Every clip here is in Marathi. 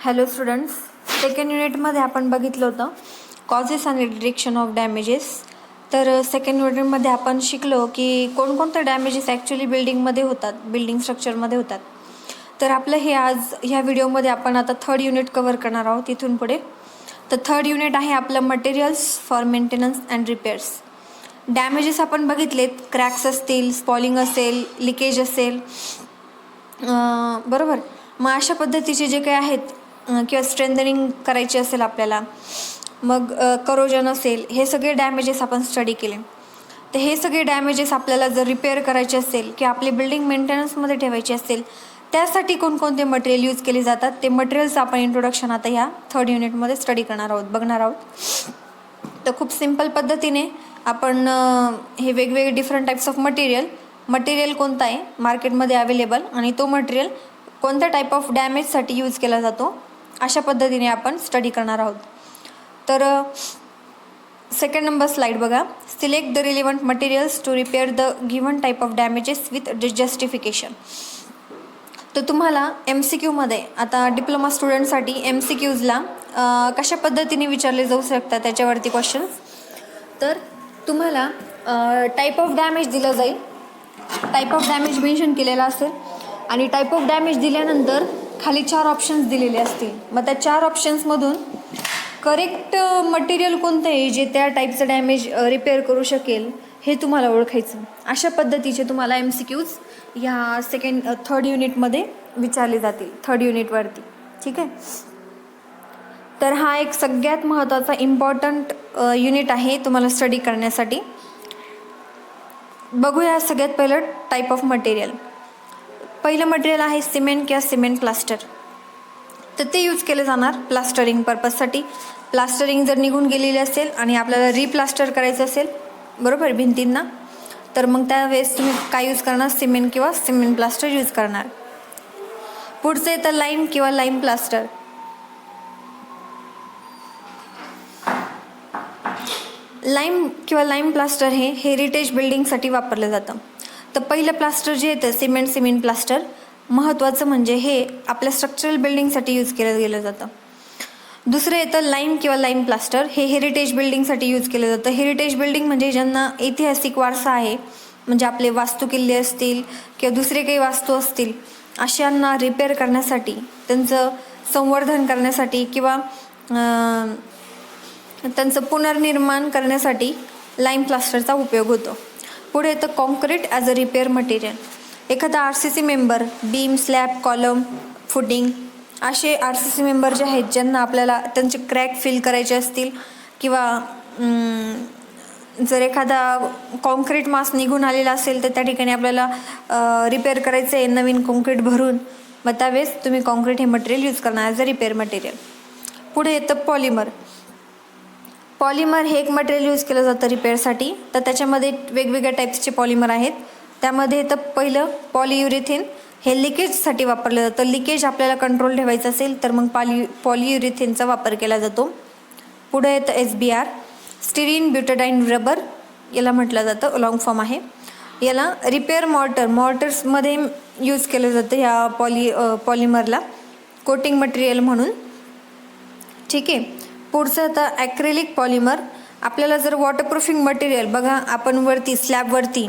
हॅलो स्टुडंट्स, सेकंड युनिटमध्ये आपण बघितलं होतं कॉजेस आणि डिटेक्शन ऑफ डॅमेजेस. तर सेकंड युनिटमध्ये आपण शिकलो की कोणकोणते डॅमेजेस ॲक्च्युली बिल्डिंगमध्ये होतात, बिल्डिंग स्ट्रक्चरमध्ये होतात. तर आपलं हे आज ह्या व्हिडिओमध्ये आपण आता थर्ड युनिट कव्हर करणार आहोत इथून पुढे. तर थर्ड युनिट आहे आपलं materials for maintenance and repairs. Damages आपण बघितलेत, क्रॅक्स असतील, स्पॉलिंग असेल, लिकेज असेल, बरोबर. मग अशा पद्धतीचे जे काही आहेत किंवा स्ट्रेंथनिंग करायची असेल आपल्याला, मग करोजन असेल, हे सगळे डॅमेजेस आपण स्टडी केले. तर हे सगळे डॅमेजेस आपल्याला जर रिपेअर करायचे असेल किंवा आपली बिल्डिंग मेंटेनन्समध्ये ठेवायची असेल, त्यासाठी कोणकोणते मटेरियल यूज केले जातात ते मटेरियल्स आपण इंट्रोडक्शन आता ह्या थर्ड युनिटमध्ये स्टडी करणार आहोत, बघणार आहोत. तर खूप सिम्पल पद्धतीने आपण हे वेगवेगळे डिफरंट टाईप्स ऑफ मटेरियल कोणता आहे मार्केटमध्ये अवेलेबल आणि तो मटेरियल कोणत्या टाईप ऑफ डॅमेजसाठी यूज केला जातो, अशा पद्धतीने आपण स्टडी करणार आहोत. तर सेकंड नंबर स्लाइड बघा. Select the relevant materials to repair the given type of damages with justification. तर तुम्हाला MCQमध्ये आता डिप्लोमा स्टुडंटसाठी MCQजला कशा पद्धतीने विचारले जाऊ शकतात त्याच्यावरती क्वेश्चन्स. तर तुम्हाला टाईप ऑफ डॅमेज दिलं जाईल, टाईप ऑफ डॅमेज मेन्शन केलेला असेल आणि टाईप ऑफ डॅमेज दिल्यानंतर खाली 4 ऑप्शन्स दिलेले असतील. मग त्या 4 ऑप्शन्समधून करेक्ट मटेरियल कोणतं आहे जे त्या टाईपचं डॅमेज रिपेअर करू शकेल हे तुम्हाला ओळखायचं. अशा पद्धतीचे तुम्हाला MCQज ह्या थर्ड युनिटमध्ये विचारले जातील, थर्ड युनिटवरती. ठीक आहे. तर हा एक सगळ्यात महत्त्वाचा इम्पॉर्टंट युनिट आहे तुम्हाला स्टडी करण्यासाठी. बघूया सगळ्यात पहिलं टाईप ऑफ मटेरियल. पहिलं मटेरियल आहे सिमेंट किंवा सिमेंट प्लास्टर. तर ते यूज केले जाणार प्लास्टरिंग पर्पजसाठी. प्लास्टरिंग जर निघून गेलेली असेल आणि आपल्याला रिप्लास्टर करायचं असेल, बरोबर, भिंतींना, तर मग त्यावेळेस तुम्ही काय यूज करणार, सिमेंट किंवा सिमेंट प्लास्टर यूज करणार. पुढचं येतं लाईम किंवा लाईम प्लास्टर. लाईम किंवा लाईम प्लास्टर हे हेरिटेज बिल्डिंगसाठी वापरलं जातं. तर पहिलं प्लास्टर जे येतं सिमेंट प्लास्टर, महत्त्वाचं म्हणजे हे आपल्या स्ट्रक्चरल बिल्डिंगसाठी यूज केलं गेलं जातं. दुसरं येतं लाईम किंवा लाईम प्लास्टर, हे हेरिटेज बिल्डिंगसाठी यूज केलं जातं. हेरिटेज बिल्डिंग म्हणजे ज्यांना ऐतिहासिक वारसा आहे, म्हणजे आपले वास्तुकिल्ले असतील किंवा दुसरे काही वास्तू असतील, अशांना रिपेअर करण्यासाठी, त्यांचं संवर्धन करण्यासाठी किंवा त्यांचं पुनर्निर्माण करण्यासाठी लाईम प्लास्टरचा उपयोग होतो. पुढे येतं concrete as a repair material. एखादा RCC member, beam, slab, column, footing, असे RCC मेंबर जे आहेत ज्यांना आपल्याला त्यांचे क्रॅक फिल करायचे असतील किंवा जर एखादा कॉन्क्रीट मास निघून आलेला असेल तर त्या ठिकाणी आपल्याला रिपेअर करायचं आहे नवीन कॉन्क्रीट भरून, मग त्यावेळेस तुम्ही कॉन्क्रीट हे मटेरियल यूज करणार ॲज अ रिपेअर मटेरियल. पुढे येतं पॉलिमर. पॉलिमर हे एक मटेरियल यूज केलं जातं रिपेअरसाठी. तर त्याच्यामध्ये वेगवेगळ्या टाईप्सचे पॉलिमर आहेत. त्यामध्ये येतं पहिलं पॉलियुरेथिन. हे लिकेजसाठी वापरलं जातं. लिकेज आपल्याला कंट्रोल ठेवायचं असेल तर मग पॉलियुरेथिनचा वापर केला जातो. पुढे येतं SBR, स्टिरीन ब्युटाडाईन रबर, याला म्हटलं जातं, लॉंग फॉर्म आहे. याला रिपेअर मॉर्टर्समध्ये यूज केलं जातं ह्या पॉलिमरला कोटिंग मटेरियल म्हणून. ठीक आहे. पुढचं आता ॲक्रेलिक पॉलिमर. आपल्याला जर वॉटरप्रूफिंग मटेरियल, बघा आपण वरती स्लॅबवरती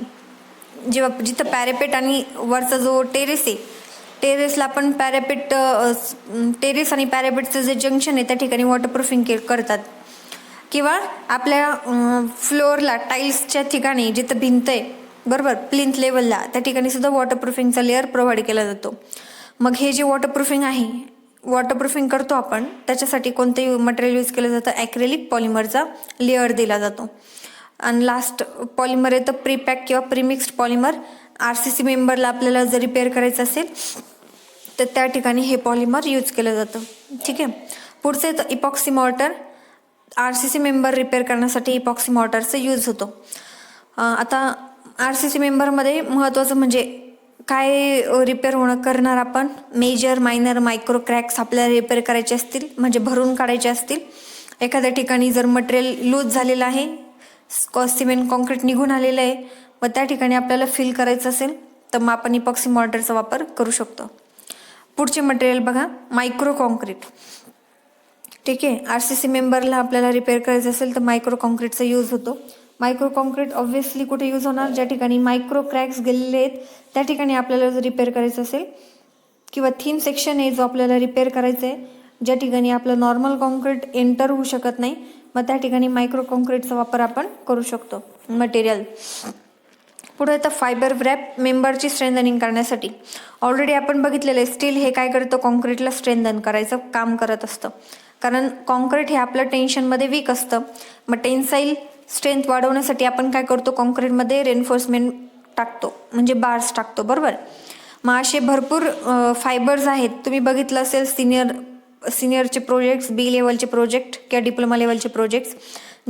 जेव्हा जिथं पॅरेपेट आणि वरचा जो टेरेस आहे, टेरेसला आपण टेरेस आणि पॅरेपेटचं जे जंक्शन आहे त्या ठिकाणी वॉटरप्रूफिंग करतात. किंवा आपल्या फ्लोअरला टाईल्सच्या ठिकाणी जिथं भिंत आहे, बरोबर, प्लिंथ लेवलला, त्या ठिकाणी सुद्धा वॉटरप्रूफिंगचा लेअर प्रोव्हाइड केला जातो. मग हे जे वॉटरप्रूफिंग करतो आपण, त्याच्यासाठी कोणतेही मटेरियल यूज केलं जातं, ॲक्रेलिक पॉलिमरचा लेअर दिला जातो. आणि लास्ट पॉलिमर येतं प्रीपॅक किंवा प्रीमिक्स्ड पॉलिमर. RCC मेंबरला आपल्याला जर रिपेअर करायचं असेल तर त्या ठिकाणी हे पॉलिमर यूज केलं जातं. ठीक आहे. पुढचं येतं epoxy mortar. RCC member repair करण्यासाठी इपॉक्सी मॉर्टरचा यूज होतो. आता RCC मेंबरमध्ये महत्त्वाचं म्हणजे काय रिपेअर करणार आपण, मेजर, मायनर, मायक्रो क्रॅक्स आपल्याला रिपेअर करायचे असतील, म्हणजे भरून काढायचे असतील. एखाद्या ठिकाणी जर मटेरियल लूज झालेलं आहे, सिमेंट कॉन्क्रीट निघून आलेलं आहे, मग त्या ठिकाणी आपल्याला फिल करायचं असेल तर मग आपण इपॉक्सी मॉर्टरचा वापर करू शकतो. पुढचे मटेरियल बघा, मायक्रो कॉन्क्रीट. ठीक आहे, RCC मेंबरला आपल्याला रिपेअर करायचं असेल तर मायक्रो कॉन्क्रीटचा यूज होतो. मायक्रो कॉन्क्रीट ऑब्व्हियसली कुठे यूज होणार, ज्या ठिकाणी मायक्रो क्रॅक्स गेलेले आहेत त्या ठिकाणी आपल्याला जर रिपेअर करायचं असेल, किंवा थिन सेक्शन आहे जो आपल्याला रिपेअर करायचं आहे, ज्या ठिकाणी आपलं नॉर्मल कॉन्क्रीट एंटर होऊ शकत नाही, मग त्या ठिकाणी मायक्रो कॉन्क्रीटचा वापर आपण करू शकतो मटेरियल. पुढे येतं फायबर व्रॅप. मेंबरची स्ट्रेंथनिंग करण्यासाठी ऑलरेडी आपण बघितलेलं आहे, स्टील हे काय करतं, कॉन्क्रीटला स्ट्रेंथन करायचं काम करत असतं. कारण कॉन्क्रीट हे आपलं टेन्शनमध्ये वीक असतं. मग टेन्साईल स्ट्रेंथ वाढवण्यासाठी आपण काय करतो, कॉन्क्रीटमध्ये रेन्फोर्समेंट टाकतो, म्हणजे बार्स टाकतो, बरोबर. मग असे भरपूर फायबर्स आहेत. तुम्ही बघितलं असेल सिनियरचे प्रोजेक्ट्स, बी लेवलचे प्रोजेक्ट किंवा डिप्लोमा लेवलचे प्रोजेक्ट्स,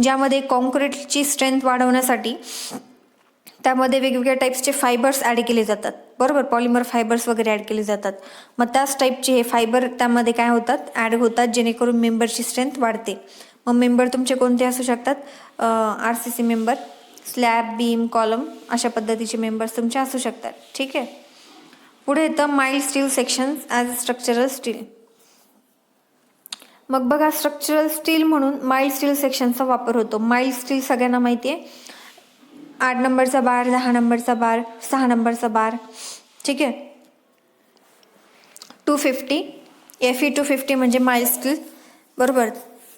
ज्यामध्ये कॉन्क्रीटची स्ट्रेंथ वाढवण्यासाठी त्यामध्ये वेगवेगळ्या टाईप्सचे फायबर्स ॲड केले जातात, बरोबर. पॉलिमर फायबर्स वगैरे ॲड केले जातात. मग त्याच टाईपचे हे फायबर त्यामध्ये काय होतात, ॲड होतात, जेणेकरून मेंबरची स्ट्रेंथ वाढते. मग मेंबर तुमचे कोणते असू शकतात, RCC member, slab, beam, column अशा पद्धतीचे मेंबर्स तुमचे असू शकतात. ठीक आहे. पुढे येतं mild steel sections as structural steel. मग बघा, स्ट्रक्चरल स्टील म्हणून माइल्ड स्टील सेक्शनचा वापर होतो. माइल्ड स्टील सगळ्यांना माहिती आहे, 8 नंबरचा बार, 10 नंबरचा बार, 6 नंबरचा बार. ठीक आहे. 250 FE 250 म्हणजे माइल्ड स्टील, बरोबर.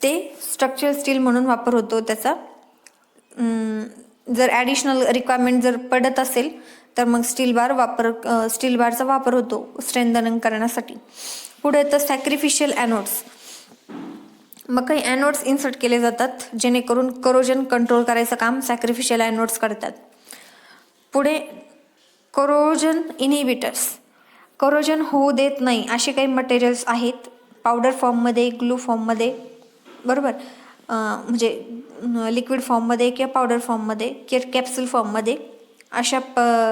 ते स्ट्रक्चरल स्टील म्हणून वापर होतो त्याचा. जर ॲडिशनल रिक्वायरमेंट जर पडत असेल तर मग स्टील बारचा वापर होतो स्ट्रेंथनिंग करण्यासाठी. पुढे येतं सॅक्रिफिशियल ॲनोड्स. मग काही ॲनोड्स इन्सर्ट केले जातात जेणेकरून करोजन कंट्रोल करायचं काम सॅक्रिफिशियल ॲनोड्स करतात. पुढे करोजन इनहिबिटर्स. करोजन होऊ देत नाही असे काही मटेरियल्स आहेत, पावडर फॉर्ममध्ये, ग्लू फॉर्ममध्ये, बरोबर. म्हणजे लिक्विड फॉर्ममध्ये किंवा पावडर फॉर्ममध्ये किंवा कॅप्सूल फॉर्ममध्ये अशा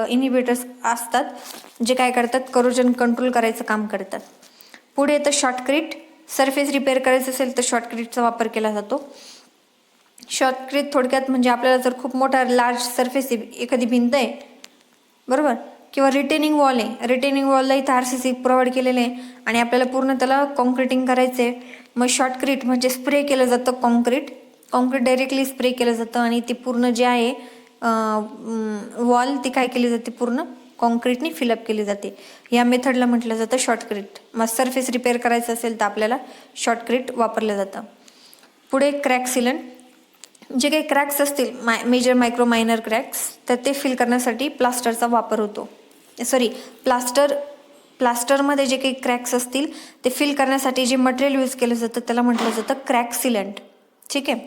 इनहिबिटर्स असतात जे काय करतात, करोजन कंट्रोल करायचं काम करतात. पुढे येतं शॉर्टक्रीट. सरफेस रिपेअर करायचं असेल तर शॉर्टक्रीटचा वापर केला जातो. शॉर्टक्रीट थोडक्यात म्हणजे आपल्याला जर खूप मोठा लार्ज सरफेस आहे, एखादी भिंत आहे, बरोबर, किंवा रिटेनिंग वॉल आहे, रिटेनिंग वॉलला इथं RCC प्रोव्हाइड केलेलं आहे आणि आपल्याला पूर्ण त्याला कॉन्क्रिटिंग करायचं आहे, मग शॉर्टक्रीट म्हणजे स्प्रे केलं जातं कॉन्क्रीट डायरेक्टली स्प्रे केलं जातं आणि ती पूर्ण जे आहे वॉल ती काय केली जाते, पूर्ण कॉन्क्रीटने फिलअप केली जाते. या मेथडला म्हटलं जातं शॉर्टक्रीट. मग सरफेस रिपेअर करायचं असेल तर आपल्याला शॉर्टक्रीट वापरलं जातं. पुढे क्रॅक सिलन. जे काही क्रॅक्स असतील, मेजर, मायक्रो, मायनर क्रॅक्स, तर ते फिल करण्यासाठी प्लास्टरचा वापर होतो. प्लास्टरमध्ये जे काही क्रॅक्स असतील ते फिल करण्यासाठी जे मटेरियल यूज केलं जातं त्याला म्हटलं जातं क्रॅक सिलंट. ठीक आहे.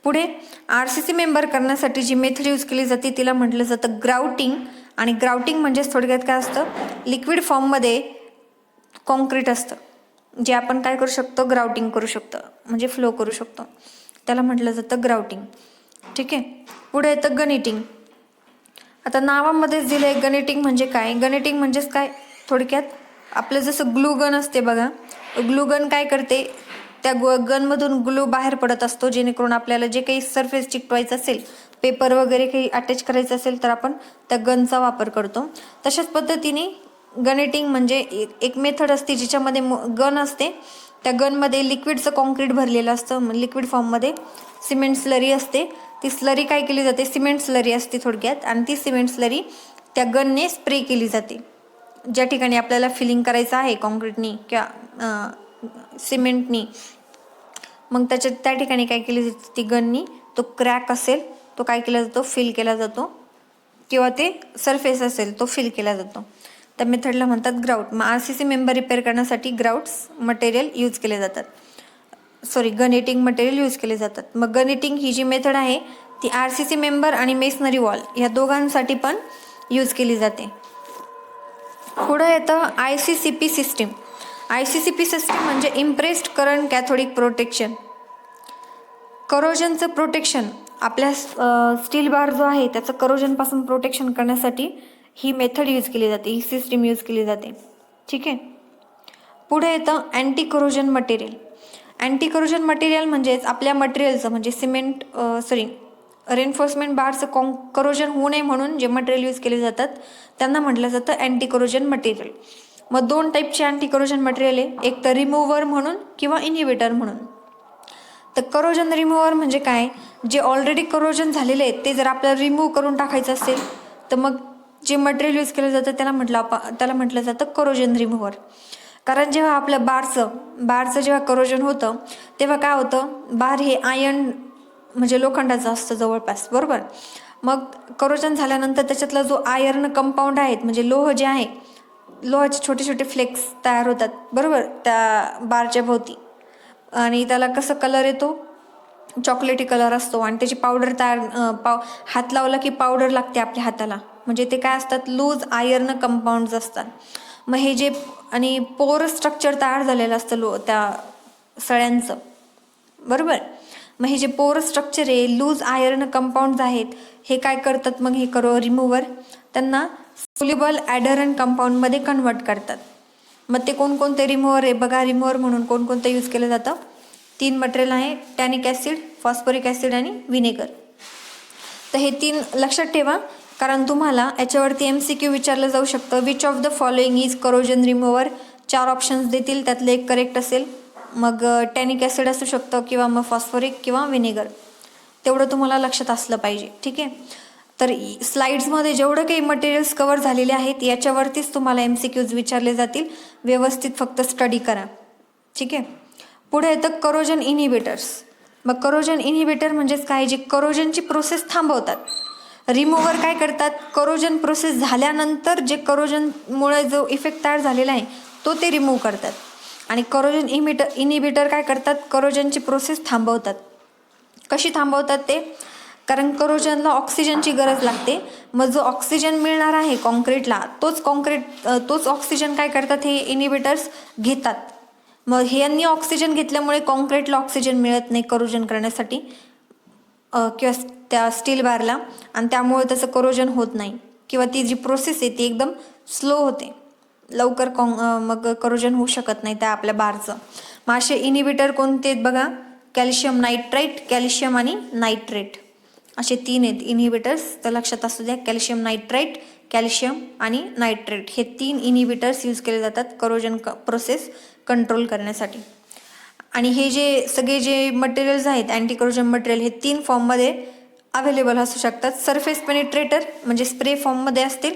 पुढे RCC मेंबर करण्यासाठी जी मेथड यूज केली जाते तिला म्हटलं जातं ग्राउटिंग. आणि ग्राउटिंग म्हणजेच थोडक्यात काय असतं, लिक्विड फॉर्ममध्ये कॉन्क्रीट असतं जे आपण काय करू शकतो, ग्राउटिंग करू शकतो, म्हणजे फ्लो करू शकतो, त्याला म्हटलं जातं ग्राउटिंग. ठीक आहे. पुढे येतं गनिटिंग. आता नावामध्येच दिलं आहे गनिटिंग म्हणजे काय. गनिटिंग म्हणजेच काय, थोडक्यात आपलं जसं ग्लू गन असते बघा, ग्लू गन काय करते, त्या गनमधून ग्लू बाहेर पडत असतो जेणेकरून आपल्याला जे काही सरफेस चिकटवायचं असेल, पेपर वगैरे काही अटॅच करायचं असेल तर आपण त्या गनचा वापर करतो. तशाच पद्धतीने गनिटिंग म्हणजे एक मेथड असते जिच्यामध्ये गन असते, त्या गनमध्ये लिक्विडचं कॉन्क्रीट भरलेलं असतं, लिक्विड फॉर्ममध्ये सिमेंट स्लरी असते. ती स्लरी काय केली जाते, सिमेंट स्लरी असते थोडक्यात, आणि ती सिमेंट स्लरी त्या गनने स्प्रे केली जाते ज्या ठिकाणी आपल्याला फिलिंग करायचं आहे कॉन्क्रीटनी किंवा सिमेंटनी. मग त्या ठिकाणी काय केली जाते, ती गननी तो क्रॅक असेल तो काय केला जातो, फिल केला जातो, किंवा ते सरफेस असेल तो फिल केला जातो. त्या मेथडला म्हणतात ग्राउट. मग RCC मेंबर रिपेअर करण्यासाठी ग्राउट्स मटेरियल यूज केले जातात, गनेटिंग मटेरियल यूज केले जातात. मग गनेटिंग ही जी मेथड आहे ती RCC मेंबर आणि मेसनरी वॉल या दोघांसाठी पण यूज केली जाते. पुढे येतं ICCP सिस्टीम. ICCP सिस्टीम म्हणजे इम्प्रेस्ड करंट कॅथोडिक प्रोटेक्शन. करोजनचं प्रोटेक्शन, आपल्या स्टील बार जो आहे त्याचं करोजनपासून प्रोटेक्शन करण्यासाठी ही मेथड यूज केली जाते, ही सिस्टीम यूज केली जाते. ठीक आहे. पुढे येतं anti corrosion material. Anti corrosion material म्हणजेच आपल्या मटेरियलचं म्हणजे रेन्फोर्समेंट बारचं करोजन होऊ नये म्हणून जे मटेरियल यूज केले जातात त्यांना म्हटलं जातं अँटी करोजन मटेरियल. मग 2 टाईपचे अँटी करोजन मटेरियल आहे, एक तर रिमूव्हर म्हणून किंवा इनिबिटर म्हणून. तर करोजन रिमूव्हर म्हणजे काय, जे ऑलरेडी करोजन झालेले आहेत ते जर आपल्याला रिमूव्ह करून टाकायचं असेल तर मग जे मटेरियल यूज केलं जातं त्याला म्हटलं जातं करोजन रिमूव्हर. कारण जेव्हा आपल्या बारचं जेव्हा करोजन होतं तेव्हा काय होतं, बार हे आयर्न म्हणजे लोखंडाचं असतं जवळपास, बरोबर. मग करोजन झाल्यानंतर त्याच्यातला जो आयर्न कंपाऊंड आहेत म्हणजे लोह जे आहे, लोहाचे छोटे छोटे फ्लेक्स तयार होतात, बरोबर, त्या बारच्या भोवती. आणि त्याला कसं कलर येतो, चॉकलेटी कलर असतो. आणि त्याची पावडर हात लावला की पावडर लागते आपल्या हाताला, म्हणजे ते काय असतात, लूज आयर्न कंपाऊंड्स असतात. मग हे जे आणि पोर स्ट्रक्चर तयार झालेलं असतं त्या सळ्यांचं, बरोबर. मग हे जे पोर स्ट्रक्चर आहे, लूज आयर्न कंपाऊंड्स आहेत, हे काय करतात मग हे रिमूव्हर त्यांना सोल्युबल ॲडरंट कंपाऊंडमध्ये कन्वर्ट करतात. मग ते कोणकोणते रिमूव्हर आहे बघा. रिमूव्हर म्हणून कोणकोणतं यूज केलं जातं, 3 मटेरियल आहे, टॅनिक ॲसिड, फॉस्फरिक ॲसिड आणि व्हिनेगर. तर हे 3 लक्षात ठेवा, कारण तुम्हाला याच्यावरती MCQ विचारलं जाऊ शकतं. Which of the following is corrosion remover. 4 options देतील, त्यातलं एक करेक्ट असेल. मग टॅनिक ॲसिड असू शकतं किंवा मग फॉस्फरिक किंवा व्हिनेगर. तेवढं तुम्हाला लक्षात असलं पाहिजे, ठीक आहे. तर स्लाइड्समध्ये जेवढं काही मटेरियल्स कवर झालेले आहेत याच्यावरतीच तुम्हाला MCQज विचारले जातील. व्यवस्थित फक्त स्टडी करा, ठीक आहे. पुढे येतं करोजन इनिबिटर्स. मग करोजन इनिबिटर म्हणजेच काय, जे करोजनची प्रोसेस थांबवतात. रिमूव्हर काय करतात, करोजन प्रोसेस झाल्यानंतर जे करोजनमुळे जो इफेक्ट तयार झालेला आहे तो ते रिमूव्ह करतात. आणि करोजन इनिबिटर काय करतात, करोजनची प्रोसेस थांबवतात. कशी थांबवतात ते, कारण करोजनला ऑक्सिजनची गरज लागते. मग जो ऑक्सिजन मिळणार आहे कॉन्क्रीटला तोच ऑक्सिजन काय करतात, हे इनिबिटर्स घेतात. मग हे यांनी ऑक्सिजन घेतल्यामुळे कॉन्क्रीटला ऑक्सिजन मिळत नाही करोजन करण्यासाठी किंवा त्या स्टील बारला, आणि त्यामुळे त्याचं करोजन होत नाही किंवा ती जी प्रोसेस आहे ती एकदम स्लो होते, लवकर मग करोजन होऊ शकत नाही त्या आपल्या बारचं. मग असे इनिबिटर कोणते आहेत बघा, कॅल्शियम नायट्राइट, कॅल्शियम आणि नायट्रेट, असे 3 आहेत इनिबिटर्स. तर लक्षात असू द्या, कॅल्शियम नायट्राइट, कॅल्शियम आणि नायट्रेट हे 3 इनिबिटर्स यूज केले जातात करोजन प्रोसेस कंट्रोल करण्यासाठी. आणि हे सगळे जे मटेरियल्स आहेत अँटी करोजन मटेरियल, हे 3 फॉर्ममध्ये अवेलेबल असू शकतात. सरफेस पेनिट्रेटर म्हणजे स्प्रे फॉर्ममध्ये असतील,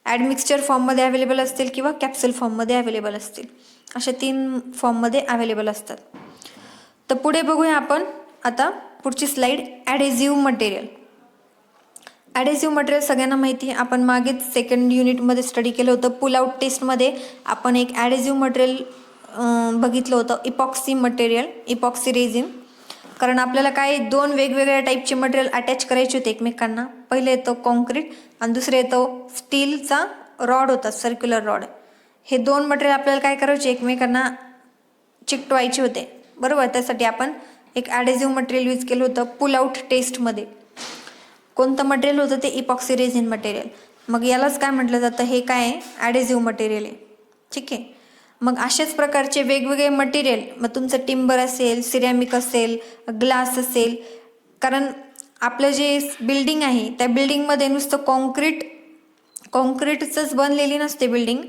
ॲडमिक्सचर फॉर्ममध्ये अवेलेबल असतील किंवा कॅप्सूल फॉर्ममध्ये अवेलेबल असतील. अशा 3 फॉर्ममध्ये अवेलेबल असतात. तर पुढे बघूया आपण आता पुढची slide, adhesive material. Adhesive material सगळ्यांना माहिती आहे, आपण मागेच 2nd युनिटमध्ये स्टडी केलं होतं. पुल आउट टेस्टमध्ये आपण एक ॲडेझिव्ह मटेरियल बघितलं होतं, इपॉक्सी मटेरियल, इपॉक्सी रेझिन. कारण आपल्याला काय 2 वेगवेगळ्या टाईपचे मटेरियल अटॅच करायचे होते एकमेकांना. पहिले येतं कॉन्क्रीट आणि दुसरे येतं स्टीलचा रॉड होता, सर्क्युलर रॉड. हे 2 मटेरियल आपल्याला काय करायचे, एकमेकांना चिकटवायचे होते, बरोबर. त्यासाठी आपण एक ॲडेझिव्ह मटेरियल यूज केलं होतं पुल आउट टेस्टमध्ये. कोणतं मटेरियल होतं ते, इपॉक्सी रेझिन मटेरियल. मग यालाच काय म्हटलं जातं, हे काय आहे, ॲडेझिव्ह मटेरियल आहे, ठीक आहे. मग अशाच प्रकारचे वेगवेगळे मटेरियल, मग तुमचं टिंबर असेल, सिरॅमिक असेल, ग्लास असेल, कारण आपलं जे बिल्डिंग आहे त्या बिल्डिंगमध्ये नुसतं कॉन्क्रीटचंच बनलेली नसते बिल्डिंग.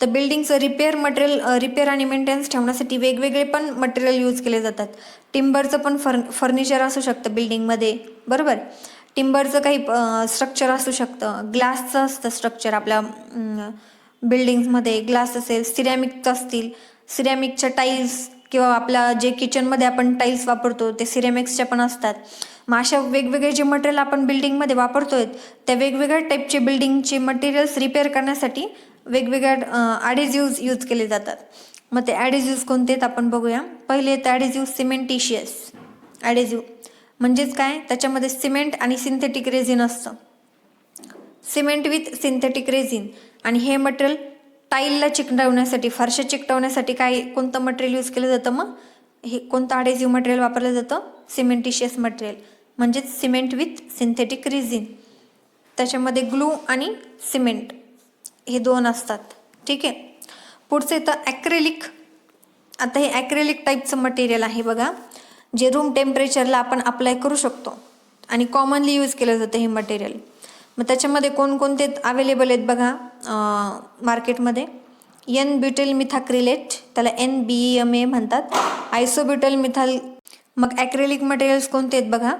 तर बिल्डिंगचं रिपेअर आणि मेंटेनन्स ठेवण्यासाठी वेगवेगळे पण मटेरियल यूज केले जातात. टिंबरचं पण फर्निचर असू शकतं बिल्डिंगमध्ये, बरोबर. टिंबरचं काही स्ट्रक्चर असू शकतं, ग्लासचं असतं स्ट्रक्चर आपल्या बिल्डिंग्समध्ये, ग्लास असेल, सिरॅमिकचं असतील, सिरॅमिकच्या टाईल्स किंवा आपल्या जे किचनमध्ये आपण टाईल्स वापरतो ते सिरॅमिक्सच्या पण असतात. मग अशा वेगवेगळे जे मटेरियल आपण बिल्डिंगमध्ये वापरतोय त्या वेगवेगळ्या टाईपचे बिल्डिंगचे मटेरियल्स रिपेअर करण्यासाठी वेगवेगळ्या ॲडेझिव्हज यूज केले जातात. मग ते ॲडेझिव्हज कोणते आहेत आपण बघूया. पहिले येतं ॲडेझिव्ह सिमेंटिशियस ॲडेझिव्ह. म्हणजेच काय, त्याच्यामध्ये सिमेंट आणि सिंथेटिक रेझिन असतं, सिमेंट विथ सिंथेटिक रेझिन. आणि हे मटेरियल टाईलला चिकटवण्यासाठी, फरशा चिकटवण्यासाठी कोणतं मटेरियल यूज केलं जातं, मग हे कोणतं ॲडेझिव्ह मटेरियल वापरलं जातं, सिमेंटिशियस मटेरियल, म्हणजेच सिमेंट विथ सिंथेटिक रेझिन. त्याच्यामध्ये ग्लू आणि सिमेंट हे 2 असतात, ठीक आहे. पुढचं येतं ॲक्रेलिक. आता हे ॲक्रेलिक टाईपचं मटेरियल आहे बघा, जे रूम टेम्परेचरला आपण अप्लाय करू शकतो आणि कॉमनली यूज केलं जातं हे मटेरियल. मग त्याच्यामध्ये कोणकोणते अवेलेबल आहेत बघा मार्केटमध्ये. एन ब्युटिल मिथाक्रिलेट, त्याला NBMA म्हणतात. आयसोब्युटल मिथाल. मग ॲक्रेलिक मटेरियल्स कोणते आहेत बघा.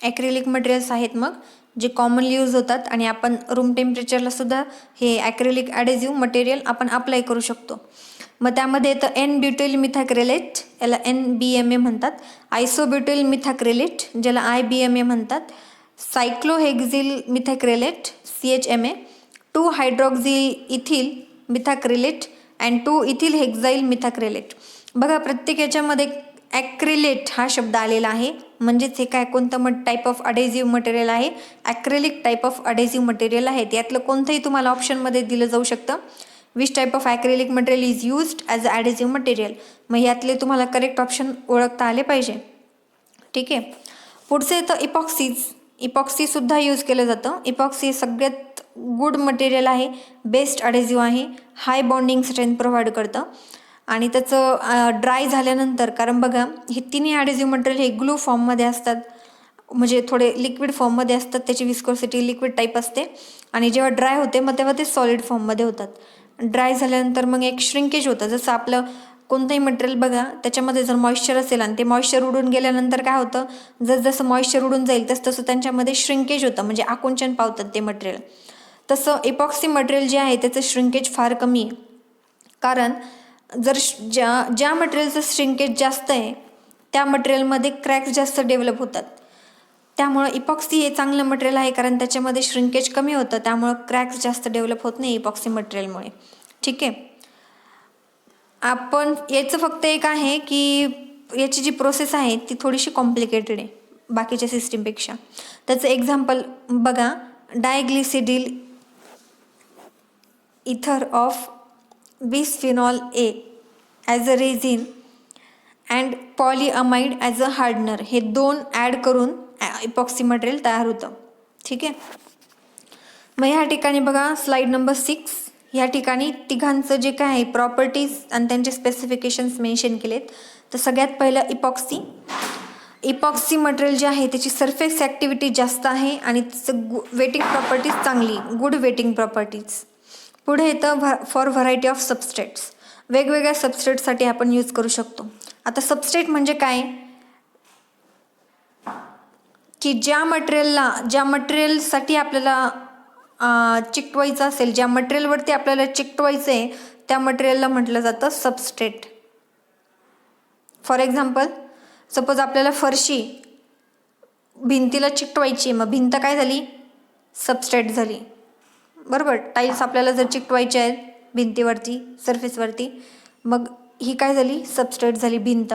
ॲक्रेलिक मटेरियल्स आहेत मग जे कॉमनली यूज होतात आणि आपण रूम टेम्परेचरला सुद्धा हे ॲक्रेलिक ॲडेझिव्ह मटेरियल आपण अप्लाय करू शकतो. मग त्यामध्ये येतं एन ब्युटिल मिथाक्रिलेट, याला NBMA म्हणतात. आयसोब्युटिल मिथाक्रिलेट, ज्याला IBMA म्हणतात. Cyclohexyl methacrylate, CHMA. 2 hydroxyl ethyl methacrylate and 2 ethyl hexyl methacrylate. बघा प्रत्येक याच्यामध्ये ॲक्रिलेट हा शब्द आलेला आहे. म्हणजेच हे काय कोणतं टाईप ऑफ अडेझिव्ह मटेरियल आहे. ॲक्रेलिक टाईप ऑफ अडेझिव्ह मटेरियल आहे. यातलं कोणतंही तुम्हाला ऑप्शनमध्ये दिलं जाऊ शकतं. Which type of acrylic material is used as a adhesive material. मग यातले तुम्हाला करेक्ट ऑप्शन ओळखता आले पाहिजे. ठीक आहे. पुढचं येतं इपॉक्सीज. इपॉक्सीसुद्धा यूज केलं जातं. इपॉक्सी हे सगळ्यात गुड मटेरियल आहे, बेस्ट अडेझिव्ह आहे, हाय बॉन्डिंग स्ट्रेंथ प्रोव्हाइड करतं. आणि त्याचं ड्राय झाल्यानंतर, कारण बघा हे तिन्ही ॲडेझिव्ह मटेरियल हे ग्लू फॉर्ममध्ये असतात, म्हणजे थोडे लिक्विड फॉर्ममध्ये असतात. त्याची विस्कोसिटी लिक्विड टाईप असते आणि जेव्हा ड्राय होते मग तेव्हा ते सॉलिड फॉर्ममध्ये होतात. ड्राय झाल्यानंतर मग एक श्रिंकेज होतं. जसं आपलं कोणतंही मटेरियल बघा त्याच्यामध्ये जर मॉइश्चर असेल आणि ते मॉइश्चर उडून गेल्यानंतर काय होतं, जसं मॉइश्चर उडून जाईल तसं त्यांच्यामध्ये श्रिंकेज होतं, म्हणजे आकुंचन पावतात ते मटेरियल. तसं इपॉक्सी मटेरियल जे आहे त्याचं श्रिंकेज फार कमी आहे. कारण जर ज्या मटेरियलचं श्रिंकेज जास्त आहे त्या मटेरियलमध्ये क्रॅक्स जास्त डेव्हलप होतात. त्यामुळं इपॉक्सी हे चांगलं मटेरियल आहे, कारण त्याच्यामध्ये श्रिंकेज कमी होतं, त्यामुळं क्रॅक्स जास्त डेव्हलप होत नाही इपॉक्सी मटेरियलमुळे. ठीक आहे. आपण याचं फक्त एक आहे की याची जी प्रोसेस आहे ती थोडीशी कॉम्प्लिकेटेड आहे बाकीच्या सिस्टीमपेक्षा. त्याचं एक्झाम्पल बघा. Diglycidyl ether of bisphenol A as a resin and polyamide as a hardener, हे 2 ॲड करून इपॉक्सी मटेरियल तयार होतं. ठीक आहे. मग ह्या ठिकाणी बघा स्लाईड नंबर 6, ह्या ठिकाणी तिघांचं जे काय आहे प्रॉपर्टीज आणि त्यांचे स्पेसिफिकेशन्स मेन्शन केलेत. तर सगळ्यात पहिलं इपॉक्सी. इपॉक्सी मटेरियल जे आहे त्याची सरफेस ॲक्टिव्हिटी जास्त आहे आणि त्याचं वेटिंग प्रॉपर्टीज चांगली, गुड वेटिंग प्रॉपर्टीज. पुढे येतं फॉर व्हरायटी ऑफ सबस्ट्रेट्स. वेगवेगळ्या सबस्ट्रेटसाठी आपण यूज करू शकतो. आता सबस्ट्रेट म्हणजे काय की ज्या मटेरियलसाठी आपल्याला चिकटवायचं असेल, ज्या मटेरियलवरती आपल्याला चिकटवायचं आहे त्या मटेरियलला म्हटलं जातं सबस्ट्रेट. फॉर एक्झाम्पल, सपोज आपल्याला फरशी भिंतीला चिकटवायची, मग भिंत काय झाली, सबस्ट्रेट झाली. बरोबर. टाईल्स आपल्याला जर चिकटवायचे आहेत भिंतीवरती, सरफेसवरती, मग ही काय झाली, सबस्ट्रेट झाली भिंत.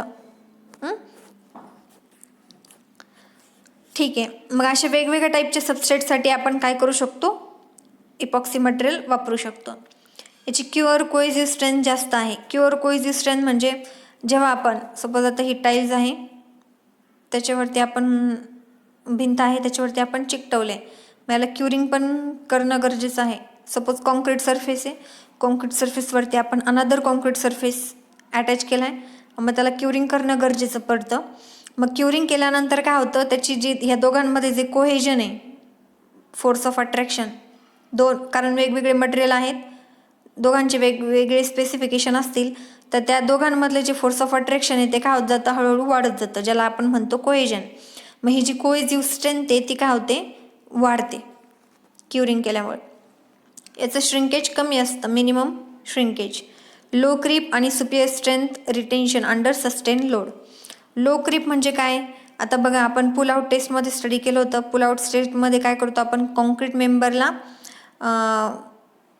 ठीक आहे. मग अशा वेगवेगळ्या टाईपच्या सबस्ट्रेटसाठी आपण काय करू शकतो, इपॉक्सी मटेरियल वापरू शकतो. याची क्युअर कोएझिव्ह स्ट्रेंथ जास्त आहे. क्युअर कोएझिव्ह स्ट्रेंथ म्हणजे जेव्हा आपण सपोज आता ही टाईल्स आहे त्याच्यावरती आपण भिंत आहे त्याच्यावरती आपण चिकटवले, मग याला क्युरिंग पण करणं गरजेचं आहे. सपोज कॉन्क्रीट सरफेस आहे, कॉन्क्रीट सरफेसवरती आपण अनदर कॉन्क्रीट सरफेस अटॅच केला आहे, मग त्याला क्युरिंग करणं गरजेचं पडतं. मग क्युरिंग केल्यानंतर काय होतं, त्याची जी ह्या दोघांमध्ये जे कोहेजन आहे, फोर्स ऑफ अट्रॅक्शन, कारण वेगवेगळे मटेरियल आहेत, दोघांचे वेगवेगळे स्पेसिफिकेशन असतील, तर त्या दोघांमधले जे फोर्स ऑफ अट्रॅक्शन आहे ते काय होत जातं, हळूहळू वाढत जातं, ज्याला आपण म्हणतो कोहेजन. मग ही जी कोहेजिव्ह स्ट्रेंथ आहे ती काय होते, वाढते क्युरिंग केल्यामुळे. याचं श्रिंकेज कमी असतं, मिनिमम श्रिंकेज. लो क्रीप आणि superior strength retention under sustain load. Low creep म्हणजे काय, आता बघा आपण पुल आउट टेस्टमध्ये स्टडी केलं होतं. पुल आउट टेस्टमध्ये काय करतो आपण, कॉन्क्रीट मेंबरला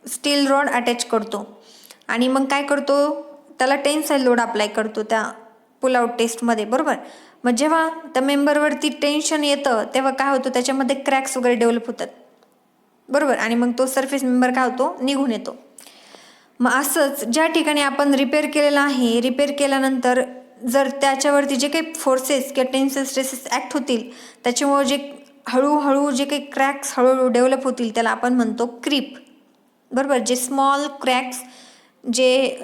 स्टील रॉड अटॅच करतो आणि मग काय करतो, त्याला टेन्साईल लोड अप्लाय करतो त्या पुल आउट टेस्टमध्ये. बरोबर. मग जेव्हा त्या मेंबरवरती टेन्शन येतं तेव्हा काय होतं, त्याच्यामध्ये क्रॅक्स वगैरे डेव्हलप होतात. बरोबर. आणि मग तो सरफेस मेंबर काय होतो, निघून येतो. मग असंच ज्या ठिकाणी आपण रिपेअर केलेलं आहे, रिपेअर केल्यानंतर जर त्याच्यावरती जे काही फोर्सेस किंवा टेन्साईल स्ट्रेसेस ॲक्ट होतील, त्याच्यामुळे जे हळूहळू जे काही क्रॅक्स हळूहळू डेव्हलप होतील त्याला आपण म्हणतो क्रीप. बरोबर. जे स्मॉल क्रॅक्स जे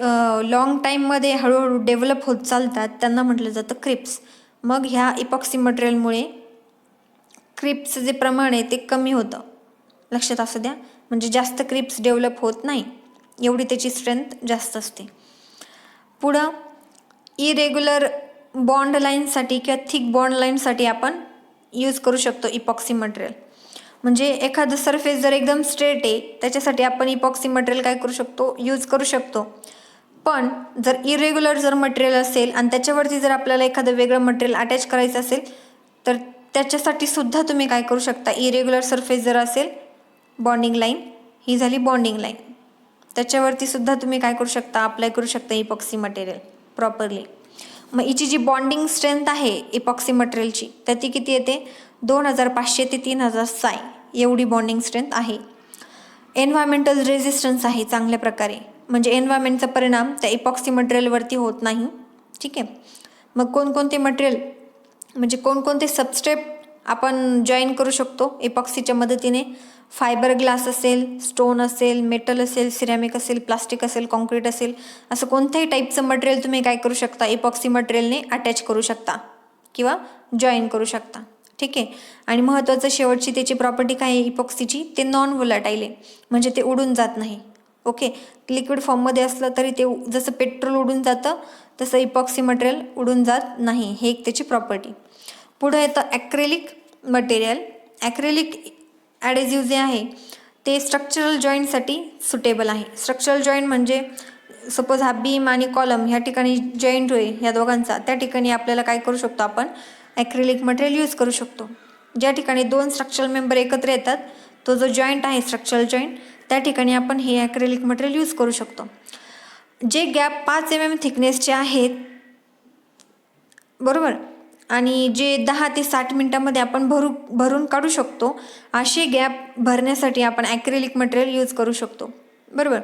लॉंग टाईममध्ये हळूहळू डेव्हलप होत चालतात त्यांना म्हटलं जातं क्रिप्स. मग ह्या इपॉक्सी मटेरियलमुळे क्रिप्सचं जे प्रमाण आहे ते कमी होतं, लक्षात असू द्या, म्हणजे जास्त क्रिप्स डेव्हलप होत नाही. एवढी त्याची स्ट्रेंथ जास्त असते. पुढं इरेग्युलर बॉन्ड लाईनसाठी किंवा थिक बॉन्ड लाईनसाठी आपण यूज करू शकतो इपॉक्सी मटेरियल. म्हणजे एखादं सरफेस जर एकदम स्ट्रेट आहे त्याच्यासाठी आपण इपॉक्सी मटेरियल काय करू शकतो, यूज करू शकतो. पण जर इरेग्युलर जर मटेरियल असेल आणि त्याच्यावरती जर आपल्याला एखादं वेगळं मटेरियल अटॅच करायचं असेल तर त्याच्यासाठी सुद्धा तुम्ही काय करू शकता, इरेग्युलर सरफेस जर असेल बॉन्डिंग लाईन, ही झाली बॉन्डिंग लाईन, त्याच्यावरती सुद्धा तुम्ही काय करू शकता, अप्लाय करू शकता इपॉक्सी मटेरियल प्रॉपरली. मग हिची जी बॉन्डिंग स्ट्रेंथ आहे इपॉक्सी मटेरियलची तर ती किती येते, 2500 ते 3000 साय एवढी बॉन्डिंग स्ट्रेंथ आहे. एन्व्हायरमेंटल रेझिस्टन्स आहे चांगल्या प्रकारे, म्हणजे एन्व्हायरमेंटचा परिणाम त्या इपॉक्सी मटेरियलवरती होत नाही. ठीक आहे. मग कोणकोणते मटेरियल म्हणजे कोणकोणते सबस्ट्रेट आपण जॉईन करू शकतो इपॉक्सीच्या मदतीने, फायबर ग्लास असेल, स्टोन असेल, मेटल असेल, सिरॅमिक असेल, प्लास्टिक असेल, कॉन्क्रीट असेल, असं कोणत्याही टाईपचं मटेरियल तुम्ही काय करू शकता, इपॉक्सी मटेरियलने अटॅच करू शकता किंवा जॉईन करू शकता. ठीक आहे. आणि महत्त्वाचं शेवटची त्याची प्रॉपर्टी काय आहे इपॉक्सीची, ते नॉन व्होलाटाईल आहे, म्हणजे ते उडून जात नाही. ओके. लिक्विड फॉर्ममध्ये असलं तरी ते जसं पेट्रोल उडून जातं तसं इपॉक्सी मटेरियल उडून जात नाही, हे एक त्याची प्रॉपर्टी. पुढं येतं ॲक्रेलिक मटेरियल. ॲक्रेलिक ॲडेझिव्ह जे आहे ते स्ट्रक्चरल जॉईंटसाठी सुटेबल आहे. स्ट्रक्चरल जॉईंट म्हणजे सपोज हा बीम आणि कॉलम ह्या ठिकाणी जॉईंट होईल ह्या दोघांचा, त्या ठिकाणी आपल्याला काय करू शकतो, आपण ॲक्रेलिक मटेरियल यूज करू शकतो. ज्या ठिकाणी दोन स्ट्रक्चरल मेंबर एकत्र येतात तो जो जॉईंट आहे स्ट्रक्चरल जॉईंट, त्या ठिकाणी आपण हे ॲक्रेलिक मटेरियल यूज करू शकतो. जे गॅप 5 mm थिकनेसचे आहेत बरोबर, आणि जे 10 ते 60 मिनिटांमध्ये आपण भरून काढू शकतो, असे गॅप भरण्यासाठी आपण ॲक्रेलिक मटेरियल यूज करू शकतो. बरोबर.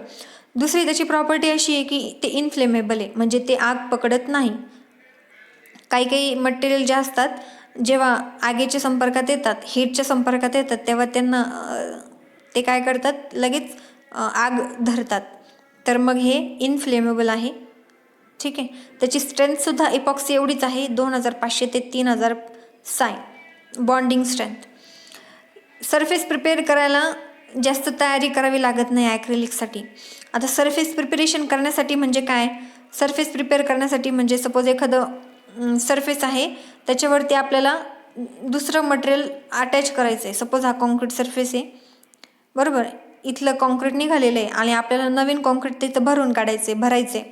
दुसरी त्याची प्रॉपर्टी अशी आहे की ते इनफ्लेमेबल आहे, म्हणजे ते आग पकडत नाही. काही काही मटेरियल जे असतात जेव्हा आगीच्या संपर्कात येतात, हीटच्या संपर्कात येतात, तेव्हा त्यांना ते काय करतात, लगेच आग धरतात. तर मग हे इनफ्लेमेबल आहे. ठीक आहे. त्याची स्ट्रेंथसुद्धा इपॉक्सी एवढीच आहे, 2500 ते 3000 साय बॉन्डिंग स्ट्रेंथ. सरफेस प्रिपेअर करायला जास्त तयारी करावी लागत नाही ॲक्रेलिकसाठी. आता सरफेस प्रिपरेशन करण्यासाठी म्हणजे काय, सरफेस प्रिपेअर करण्यासाठी म्हणजे सपोज एखादं सरफेस आहे त्याच्यावरती आपल्याला दुसरं मटेरियल अटॅच करायचं आहे. सपोज हा कॉन्क्रीट सरफेस आहे बरोबर, इथलं कॉन्क्रीट निघालेलं आहे आणि आपल्याला नवीन कॉन्क्रीट तिथं भरायचे.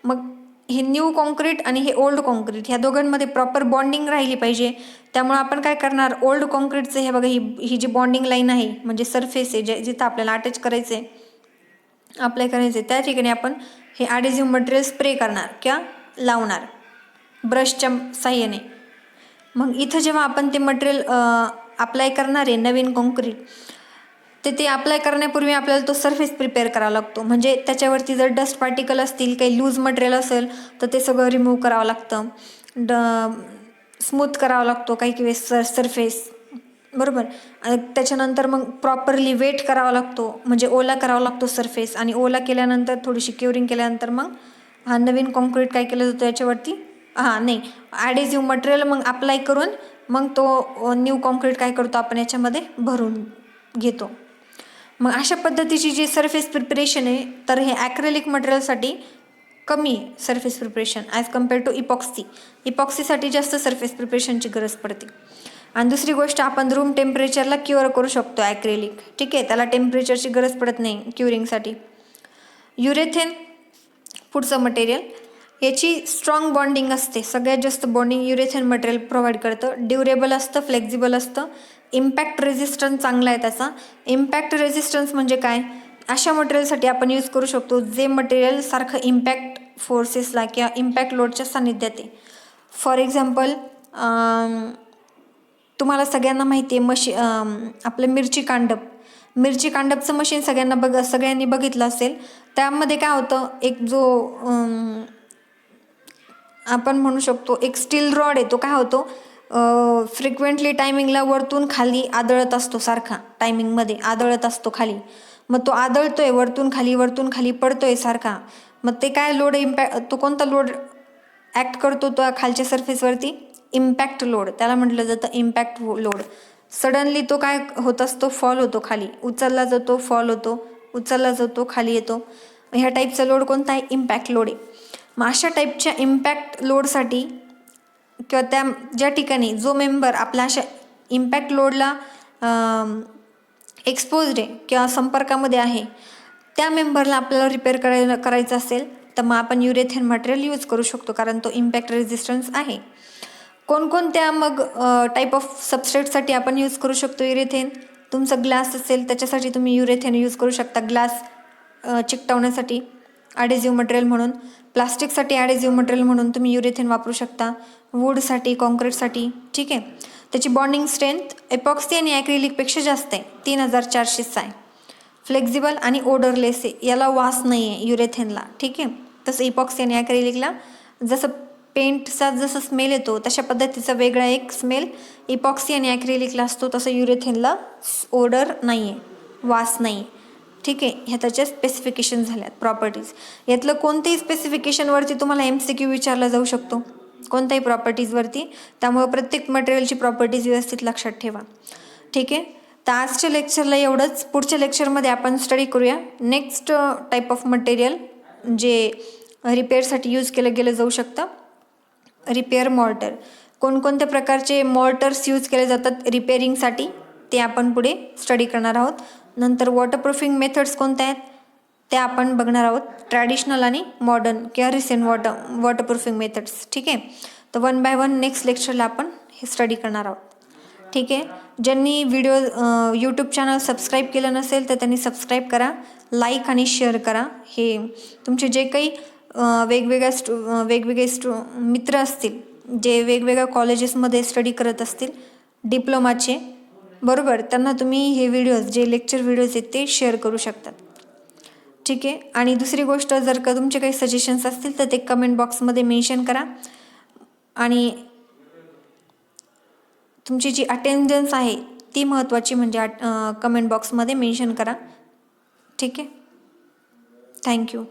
मग हे न्यू कॉन्क्रीट आणि हे ओल्ड कॉन्क्रीट ह्या दोघांमध्ये प्रॉपर बॉन्डिंग राहिली पाहिजे. त्यामुळे आपण काय करणार, ओल्ड कॉन्क्रीटचं हे बघा, ही जी बॉन्डिंग लाईन आहे म्हणजे सरफेस आहे जिथं आपल्याला अटॅच करायचं आहे, अप्लाय करायचं आहे, त्या ठिकाणी आपण हे ॲडेझिव्ह मटेरियल स्प्रे करणार किंवा लावणार ब्रशच्या साह्याने. मग इथं जेव्हा आपण ते मटेरियल अप्लाय करणार आहे नवीन कॉन्क्रीट, ते अप्लाय करण्यापूर्वी आपल्याला तो सरफेस प्रिपेअर करावा लागतो. म्हणजे त्याच्यावरती जर डस्ट पार्टिकल असतील, काही लूज मटेरियल असेल तर ते सगळं रिमूव्ह करावं लागतं, स्मूथ करावा लागतो काही वेळेस सरफेस बरोबर. आणि त्याच्यानंतर मग प्रॉपरली वेट करावा लागतो, म्हणजे ओला करावा लागतो सरफेस, आणि ओला केल्यानंतर थोडीशी क्युरिंग केल्यानंतर मग हा नवीन कॉन्क्रीट काय केलं जातं याच्यावरती ॲडेझिव्ह मटेरियल मग अप्लाय करून मग तो न्यू कॉन्क्रीट काय करतो आपण याच्यामध्ये भरून घेतो. मग अशा पद्धतीची जी सरफेस प्रिपरेशन आहे तर हे ॲक्रेलिक मटेरियलसाठी कमी surface preparation as compare to इपॉक्सीसाठी जास्त सरफेस प्रिपरेशनची गरज पडते. आणि दुसरी गोष्ट, आपण रूम टेम्परेचरला क्युअर करू शकतो ॲक्रेलिक. ठीक आहे, त्याला टेम्परेचरची गरज पडत नाही क्युरिंगसाठी. युरेथेन पुढचं मटेरियल, याची स्ट्रॉंग बॉन्डिंग असते, सगळ्यात जास्त बॉन्डिंग युरेथेन मटेरियल प्रोव्हाइड करतं. ड्युरेबल असतं, फ्लेक्झिबल असतं, इम्पॅक्ट रेझिस्टन्स चांगला आहे त्याचा. इम्पॅक्ट रेझिस्टन्स म्हणजे काय, अशा मटेरियलसाठी आपण यूज करू शकतो जे मटेरियल सारखं इम्पॅक्ट फोर्सेसला किंवा इम्पॅक्ट लोडच्या सानिध्यात आहे. फॉर एक्झाम्पल, तुम्हाला सगळ्यांना माहिती आहे आपलं मिरची कांडपचं मशीन सगळ्यांनी बघितलं असेल. त्यामध्ये काय होतं, एक जो आपण म्हणू शकतो एक स्टील रॉड आहे, तो काय होतो फ्रिक्वेंटली टायमिंगला वरतून खाली आदळत असतो, सारखा टायमिंगमध्ये आदळत असतो खाली. मग तो आदळतोय वरतून खाली पडतोय सारखा. मग ते काय लोड तो कोणता लोड ॲक्ट करतो तो खालच्या सरफेसवरती, इम्पॅक्ट लोड, त्याला म्हटलं जातं इम्पॅक्ट लोड. सडनली तो काय होत असतो, फॉल होतो खाली, उचलला जातो फॉल होतो, उचलला जातो खाली येतो. ह्या टाईपचा लोड कोणता आहे? इम्पॅक्ट लोड आहे. मग अशा टाईपच्या इम्पॅक्ट लोडसाठी किंवा त्या ज्या ठिकाणी जो मेंबर आपल्या अशा इम्पॅक्ट लोडला एक्सपोज्ड आहे किंवा संपर्कामध्ये आहे, त्या मेंबरला आपल्याला रिपेअर करायचं असेल तर मग आपण युरेथेन मटेरियल यूज करू शकतो, कारण तो इम्पॅक्ट रेझिस्टन्स आहे. कोणकोणत्या मग टाईप ऑफ सबस्ट्रेटसाठी आपण यूज करू शकतो युरेथेन? तुमचं ग्लास असेल त्याच्यासाठी तुम्ही युरेथेन यूज करू शकता, ग्लास चिकटवण्यासाठी ॲडेझिव्ह मटेरियल म्हणून. प्लास्टिकसाठी ॲडेझिव्ह मटेरियल म्हणून तुम्ही युरेथेन वापरू शकता. वूडसाठी, कॉन्क्रीटसाठी. ठीक आहे. त्याची बॉन्डिंग स्ट्रेंथ एपॉक्सी आणि ॲक्रिलिकपेक्षा जास्त आहे, 3400 आहे. फ्लेक्झिबल आणि ओडरलेस आहे, याला वास नाही आहे युरेथेनला. ठीक आहे. तसं इपॉक्सी आणि ॲक्रिलिकला जसं पेंटचा जसं स्मेल येतो तशा पद्धतीचा वेगळा एक स्मेल इपॉक्सी आणि ॲक्रिलिकला असतो, तसं युरेथेनला ओडर नाही आहे, वास नाही आहे. ठीक आहे. ह्या त्याच्या स्पेसिफिकेशन झाल्यात, प्रॉपर्टीज. यातलं कोणत्याही स्पेसिफिकेशनवरती तुम्हाला MCQ विचारला जाऊ शकतो, कोणत्याही प्रॉपर्टीजवरती. त्यामुळे प्रत्येक मटेरियलची प्रॉपर्टीज व्यवस्थित लक्षात ठेवा. ठीक आहे. तर आजच्या लेक्चरला एवढंच. पुढच्या लेक्चरमध्ये आपण स्टडी करूया नेक्स्ट टाईप ऑफ मटेरियल जे रिपेअरसाठी यूज केलं गेलं जाऊ शकतं, रिपेअर मॉर्टर. कोणकोणत्या प्रकारचे मॉर्टर्स यूज केले जातात रिपेअरिंगसाठी ते आपण पुढे स्टडी करणार आहोत. नंतर वॉटरप्रूफिंग मेथड्स कोणत्या आहेत त्या आपण बघणार आहोत, ट्रॅडिशनल आणि मॉडर्न किंवा रिसेंट वॉटरप्रूफिंग मेथड्स. ठीक आहे. तर 1 बाय 1 नेक्स्ट लेक्चरला आपण हे स्टडी करणार आहोत. ठीक आहे. ज्यांनी व्हिडिओ यूट्यूब चॅनल सबस्क्राईब केलं नसेल तर त्यांनी सबस्क्राईब करा, लाईक आणि शेअर करा. हे तुमचे जे काही वेगवेगळे मित्र असतील जे वेगवेगळ्या कॉलेजेसमध्ये स्टडी करत असतील डिप्लोमाचे, बरोबर, त्यांना तुम्ही हे व्हिडिओज जे लेक्चर व्हिडिओज आहेत ते शेअर करू शकतात. ठीक आहे. आणि दुसरी गोष्ट, जर का तुमचे काही सजेशन्स असतील तर ते कमेंट बॉक्समध्ये मेन्शन करा. आणि तुमची जी अटेंडन्स आहे ती महत्त्वाची, म्हणजे कमेंट बॉक्समध्ये मेन्शन करा. ठीक आहे. थँक्यू.